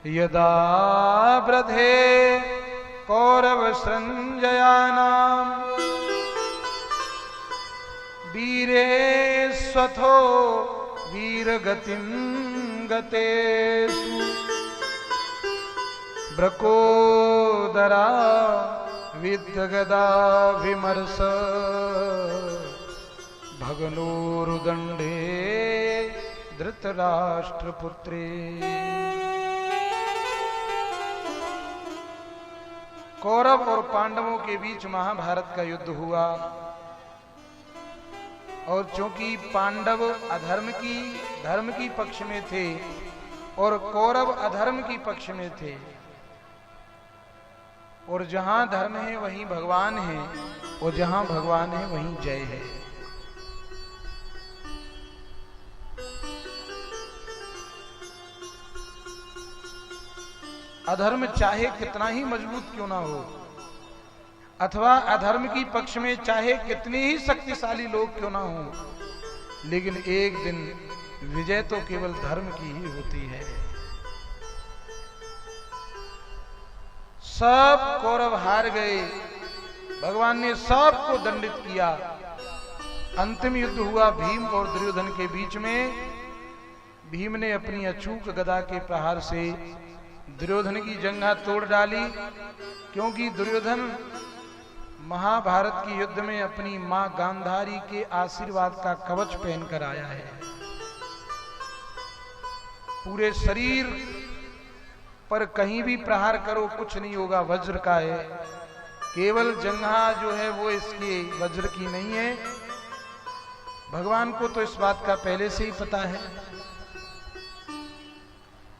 यदा ब्रधे कौरव संजयानाम वीरे स्वथो वीरगतिं गतेषु ब्रकोदरा विद्यगदा विमर्श भगनोरुदंडे धृतराष्ट्रपुत्रे। कौरव और पांडवों के बीच महाभारत का युद्ध हुआ और चूंकि पांडव धर्म की पक्ष में थे और कौरव अधर्म की पक्ष में थे, और जहां धर्म है वहीं भगवान है और जहां भगवान है वहीं जय है। अधर्म चाहे कितना ही मजबूत क्यों ना हो, अथवा अधर्म की पक्ष में चाहे कितने ही शक्तिशाली लोग क्यों ना हो, लेकिन एक दिन विजय तो केवल धर्म की ही होती है। सब कौरव हार गए, भगवान ने सबको दंडित किया। अंतिम युद्ध हुआ भीम और दुर्योधन के बीच में। भीम ने अपनी अचूक गदा के प्रहार से दुर्योधन की जंघा तोड़ डाली, क्योंकि दुर्योधन महाभारत के युद्ध में अपनी मां गांधारी के आशीर्वाद का कवच पहनकर आया है। पूरे शरीर पर कहीं भी प्रहार करो कुछ नहीं होगा, वज्र का है। केवल जंघा जो है वो इसके वज्र की नहीं है। भगवान को तो इस बात का पहले से ही पता है।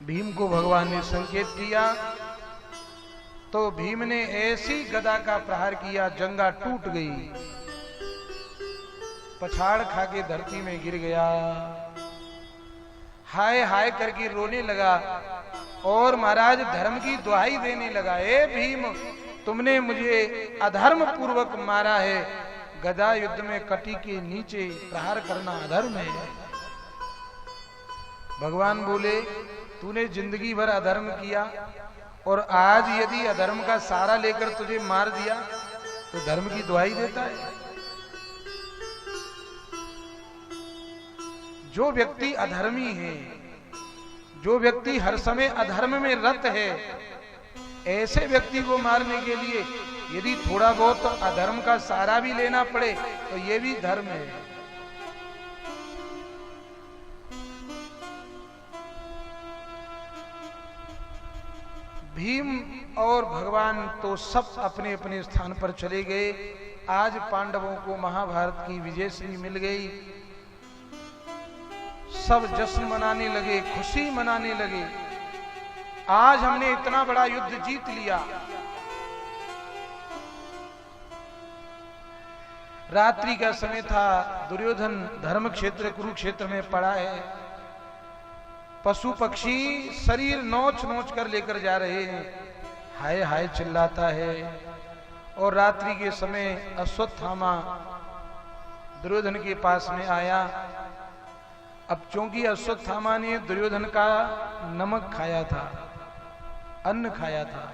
भीम को भगवान ने संकेत किया तो भीम ने ऐसी गदा का प्रहार किया, जंघा टूट गई, पछाड़ खा के धरती में गिर गया, हाय हाय करके रोने लगा और महाराज धर्म की दुहाई देने लगा। ए भीम, तुमने मुझे अधर्म पूर्वक मारा है। गदा युद्ध में कटी के नीचे प्रहार करना अधर्म है। भगवान बोले, तूने जिंदगी भर अधर्म किया और आज यदि अधर्म का सहारा लेकर तुझे मार दिया तो धर्म की दुहाई देता है। जो व्यक्ति अधर्मी है, जो व्यक्ति हर समय अधर्म में रत है, ऐसे व्यक्ति को मारने के लिए यदि थोड़ा बहुत अधर्म का सहारा भी लेना पड़े तो यह भी धर्म है। भीम और भगवान तो सब अपने अपने स्थान पर चले गए। आज पांडवों को महाभारत की विजयश्री मिल गई। सब जश्न मनाने लगे, खुशी मनाने लगे। आज हमने इतना बड़ा युद्ध जीत लिया। रात्रि का समय था, दुर्योधन धर्म क्षेत्र कुरुक्षेत्र में पड़ा है। पशु पक्षी शरीर नोच नोच कर लेकर जा रहे हैं, हाय हाय चिल्लाता है। और रात्रि के समय अश्वत्थामा दुर्योधन के पास में आया। अब चूंकि अश्वत्थामा ने दुर्योधन का नमक खाया था, अन्न खाया था,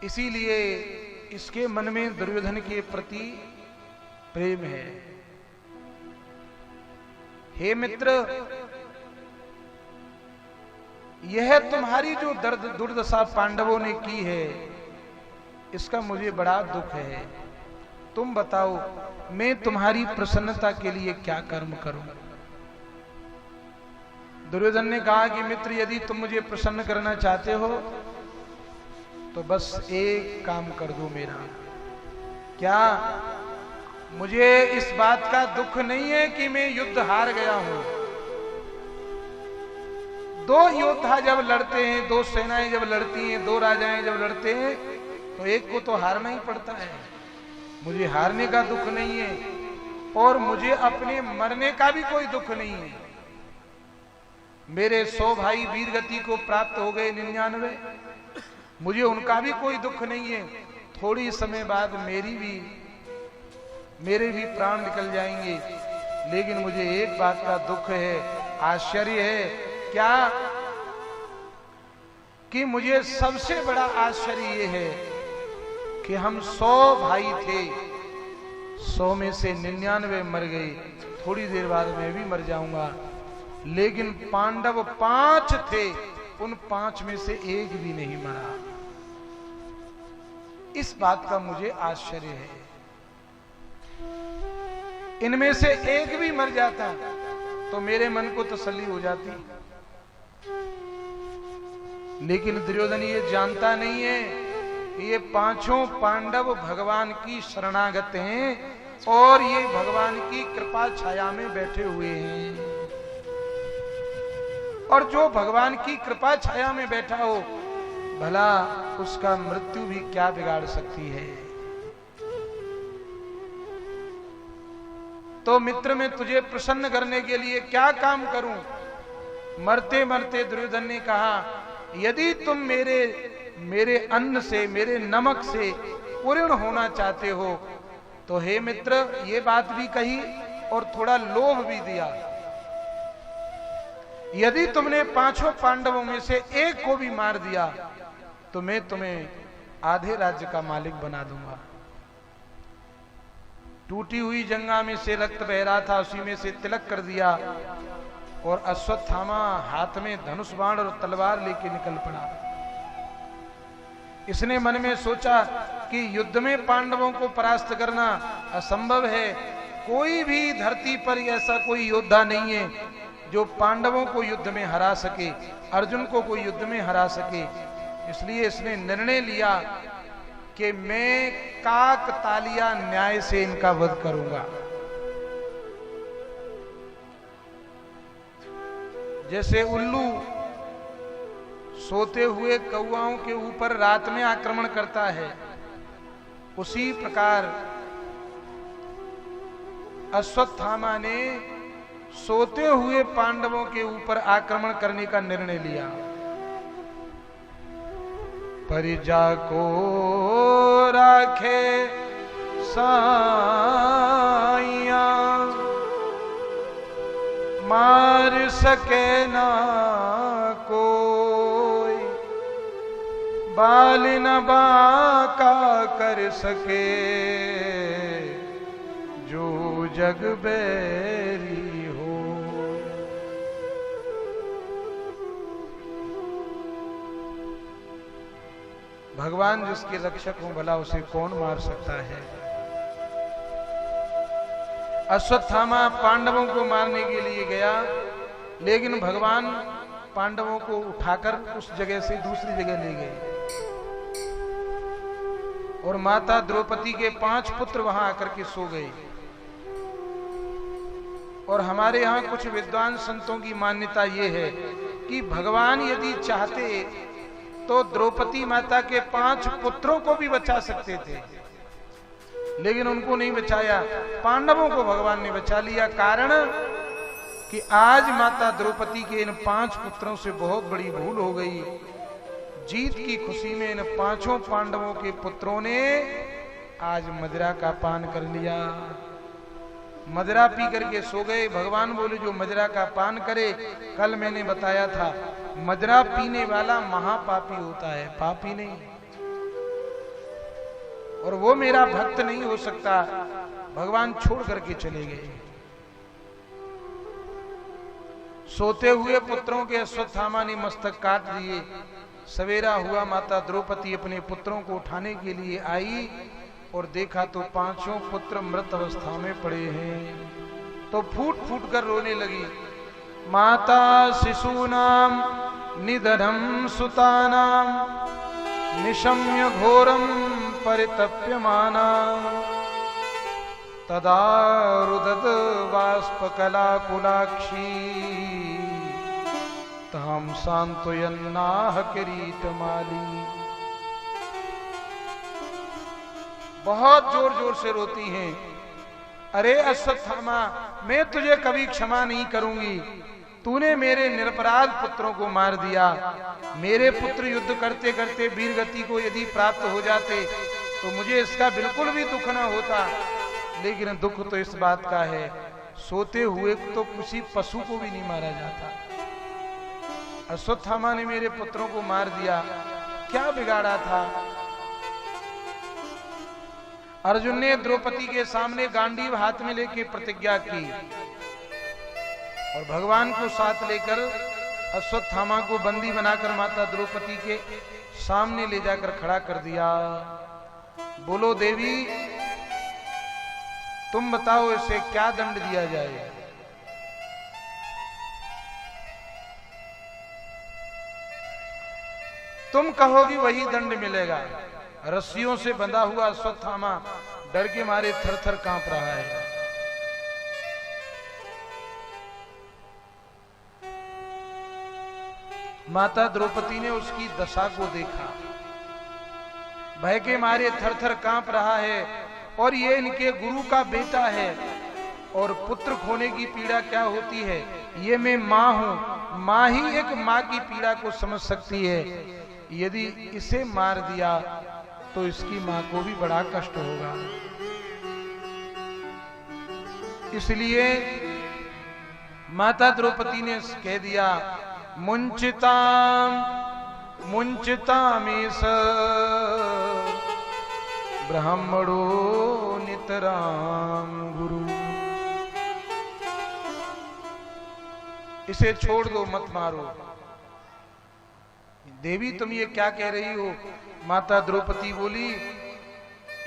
इसीलिए इसके मन में दुर्योधन के प्रति प्रेम है। हे मित्र, यह तुम्हारी जो दर्द दुर्दशा पांडवों ने की है, इसका मुझे बड़ा दुख है। तुम बताओ, मैं तुम्हारी प्रसन्नता के लिए क्या कर्म करूं? दुर्योधन ने कहा कि मित्र, यदि तुम मुझे प्रसन्न करना चाहते हो तो बस एक काम कर दो मेरा। क्या? मुझे इस बात का दुख नहीं है कि मैं युद्ध हार गया हूं। दो योद्धा जब लड़ते हैं, दो सेनाएं जब लड़ती हैं, दो राजाएं जब लड़ते हैं, तो एक को तो हारना ही पड़ता है। मुझे हारने का दुख नहीं है और मुझे अपने मरने का भी कोई दुख नहीं है। मेरे 100 भाई वीरगति को प्राप्त हो गए, 99, मुझे उनका भी कोई दुख नहीं है। थोड़ी समय बाद मेरे भी प्राण निकल जाएंगे, लेकिन मुझे एक बात का दुख है, आश्चर्य है क्या कि मुझे सबसे बड़ा आश्चर्य ये है कि हम 100 भाई थे, 100 में से 99 मर गए, थोड़ी देर बाद मैं भी मर जाऊंगा, लेकिन पांडव 5 थे, उन 5 में से एक भी नहीं मरा। इस बात का मुझे आश्चर्य है। इनमें से एक भी मर जाता तो मेरे मन को तसल्ली हो जाती, लेकिन दुर्योधन ये जानता नहीं है कि ये 5 पांडव भगवान की शरणागत हैं और ये भगवान की कृपा छाया में बैठे हुए हैं। और जो भगवान की कृपा छाया में बैठा हो, भला उसका मृत्यु भी क्या बिगाड़ सकती है। तो मित्र, मैं तुझे प्रसन्न करने के लिए क्या काम करूं? मरते मरते दुर्योधन ने कहा, यदि तुम मेरे अन्न से, मेरे नमक से पूर्ण होना चाहते हो तो हे मित्र, ये बात भी कही और थोड़ा लोभ भी दिया। यदि तुमने 5 पांडवों में से एक को भी मार दिया तो मैं तुम्हें आधे राज्य का मालिक बना दूंगा। टूटी हुई जंगा में से रक्त बह रहा था, उसी में से तिलक कर दिया और अश्वत्थामा हाथ में धनुष बाण और तलवार लेके निकल पड़ा। इसने मन में सोचा कि युद्ध में पांडवों को परास्त करना असंभव है। कोई भी धरती पर ऐसा कोई योद्धा नहीं है जो पांडवों को युद्ध में हरा सके, अर्जुन को कोई युद्ध में हरा सके। इसलिए इसने निर्णय लिया कि मैं काकतालिया न्याय से इनका वध करूंगा। जैसे उल्लू सोते हुए कौवाओं के ऊपर रात में आक्रमण करता है, उसी प्रकार अश्वत्थामा ने सोते हुए पांडवों के ऊपर आक्रमण करने का निर्णय लिया। परिजा को राखे साइया, मार सके ना कोई, बाल न बाका कर सके, जो जग बैरी हो। भगवान जिसके रक्षक हो, भला उसे कौन मार सकता है। अश्वत्थामा पांडवों को मारने के लिए गया, लेकिन भगवान पांडवों को उठाकर उस जगह से दूसरी जगह ले गए और माता द्रौपदी के 5 पुत्र वहां आकर के सो गए। और हमारे यहाँ कुछ विद्वान संतों की मान्यता यह है कि भगवान यदि चाहते तो द्रौपदी माता के 5 पुत्रों को भी बचा सकते थे, लेकिन उनको नहीं बचाया, पांडवों को भगवान ने बचा लिया। कारण कि आज माता द्रौपदी के इन 5 पुत्रों से बहुत बड़ी भूल हो गई। जीत की खुशी में इन 5 पांडवों के पुत्रों ने आज मदिरा का पान कर लिया, मदिरा पी करके सो गए। भगवान बोले जो मदिरा का पान करे, कल मैंने बताया था मदिरा पीने वाला महापापी होता है, पापी नहीं, और वो मेरा भक्त नहीं हो सकता। भगवान छोड़ करके चले गए। सोते हुए पुत्रों के अश्वत्थामा ने मस्तक काट दिए। सवेरा हुआ, माता द्रौपदी अपने पुत्रों को उठाने के लिए आई और देखा तो 5 पुत्र मृत अवस्था में पड़े हैं। तो फूट फूट कर रोने लगी। माता शिशूनाम निधनम सुतानाम, निशम्य घोरम परितप्यमाना, तदा रुदत बाष्पकलाकुलाक्षी, ताम सांत्वयन्नाह किरीटमाली। बहुत जोर जोर से रोती हैं, अरे अश्वत्थामा, मैं तुझे कभी क्षमा नहीं करूंगी। तूने मेरे निरपराध पुत्रों को मार दिया। मेरे पुत्र युद्ध करते करते वीरगति को यदि प्राप्त हो जाते तो मुझे इसका बिल्कुल भी दुख ना होता, लेकिन दुख तो इस बात का है सोते हुए तो किसी पशु को भी नहीं मारा जाता। अश्वत्थामा ने मेरे पुत्रों को मार दिया, क्या बिगाड़ा था? अर्जुन ने द्रौपदी के सामने गांडीव हाथ में लेके प्रतिज्ञा की और भगवान को साथ लेकर अश्वत्थामा को बंदी बनाकर माता द्रौपदी के सामने ले जाकर खड़ा कर दिया। बोलो देवी, तुम बताओ इसे क्या दंड दिया जाए? तुम कहोगी वही दंड मिलेगा। रस्सियों से बंधा हुआ अश्वत्थामा डर के मारे थर-थर कांप रहा है। माता द्रौपदी ने उसकी दशा को देखा, भय के मारे थर-थर कांप रहा है और ये इनके गुरु का बेटा है और पुत्र खोने की पीड़ा क्या होती है ये मैं मां हूं, मां ही एक मां की पीड़ा को समझ सकती है। यदि इसे मार दिया तो इसकी मां को भी बड़ा कष्ट होगा। इसलिए माता द्रौपदी ने कह दिया, मुंचिताम मुंचितामेष ब्राह्मणो नितराम गुरु। इसे छोड़ दो, मत मारो। देवी तुम ये क्या कह रही हो? माता द्रौपदी बोली,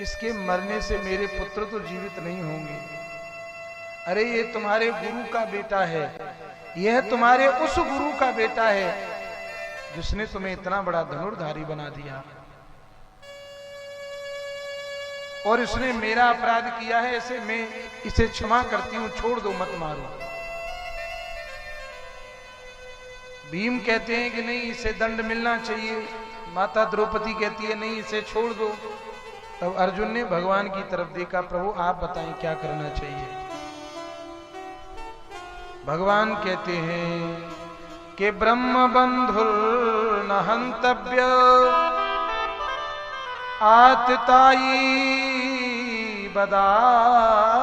इसके मरने से मेरे पुत्र तो जीवित नहीं होंगे। अरे ये तुम्हारे गुरु का बेटा है, यह तुम्हारे उस गुरु का बेटा है जिसने तुम्हें इतना बड़ा धनुर्धारी बना दिया और इसने मेरा अपराध किया है, ऐसे मैं इसे क्षमा करती हूं, छोड़ दो, मत मारो। भीम कहते हैं कि नहीं, इसे दंड मिलना चाहिए। माता द्रौपदी कहती है नहीं, इसे छोड़ दो। तब अर्जुन ने भगवान की तरफ देखा, प्रभु आप बताएं क्या करना चाहिए। भगवान कहते हैं कि ब्रह्म बंधुर न हंतव्य आतताई बदारहण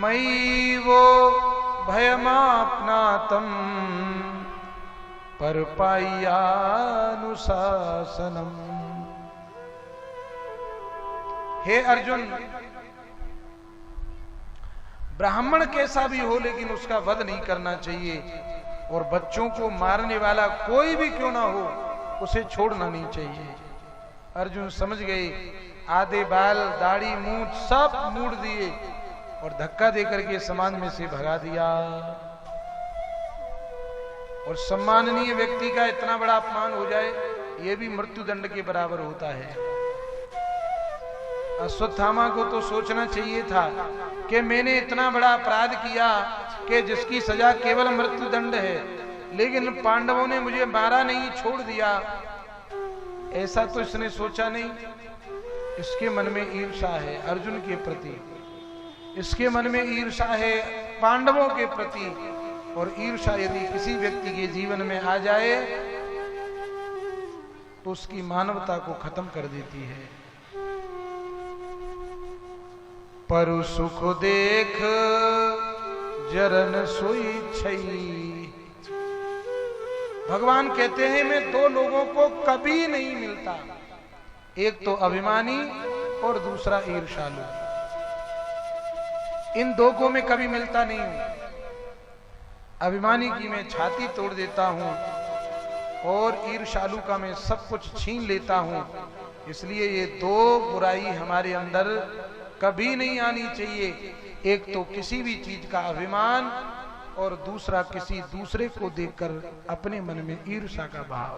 मयि वो भयमाप्नातम पर पायानुशासनम। हे अर्जुन, ब्राह्मण कैसा भी हो लेकिन उसका वध नहीं करना चाहिए और बच्चों को मारने वाला कोई भी क्यों ना हो उसे छोड़ना नहीं चाहिए। अर्जुन समझ गए, आधे बाल दाढ़ी मूंछ सब मूड़ दिए और धक्का देकर के समाज में से भगा दिया। और सम्माननीय व्यक्ति का इतना बड़ा अपमान हो जाए यह भी मृत्यु दंड के बराबर होता है। अश्वत्थामा को तो सोचना चाहिए था कि मैंने इतना बड़ा अपराध किया कि जिसकी सजा केवल मृत्यु दंड है, लेकिन पांडवों ने मुझे मारा नहीं, छोड़ दिया। ऐसा तो इसने सोचा नहीं। इसके मन में ईर्ष्या है अर्जुन के प्रति, इसके मन में ईर्ष्या है पांडवों के प्रति। और ईर्ष्या यदि किसी व्यक्ति के जीवन में आ जाए तो उसकी मानवता को खत्म कर देती है। परु सुख देख जरन सोई छई। भगवान कहते हैं मैं दो लोगों को कभी नहीं मिलता, एक तो अभिमानी और दूसरा ईर्ष्यालु। इन दो को मैं कभी मिलता नहीं हूं। अभिमानी की मैं छाती तोड़ देता हूं और ईर्ष्यालु का मैं सब कुछ छीन लेता हूं। इसलिए ये दो बुराई हमारे अंदर कभी नहीं आनी चाहिए। एक तो किसी भी चीज का अभिमान और दूसरा किसी दूसरे को देखकर अपने मन में ईर्ष्या का भाव।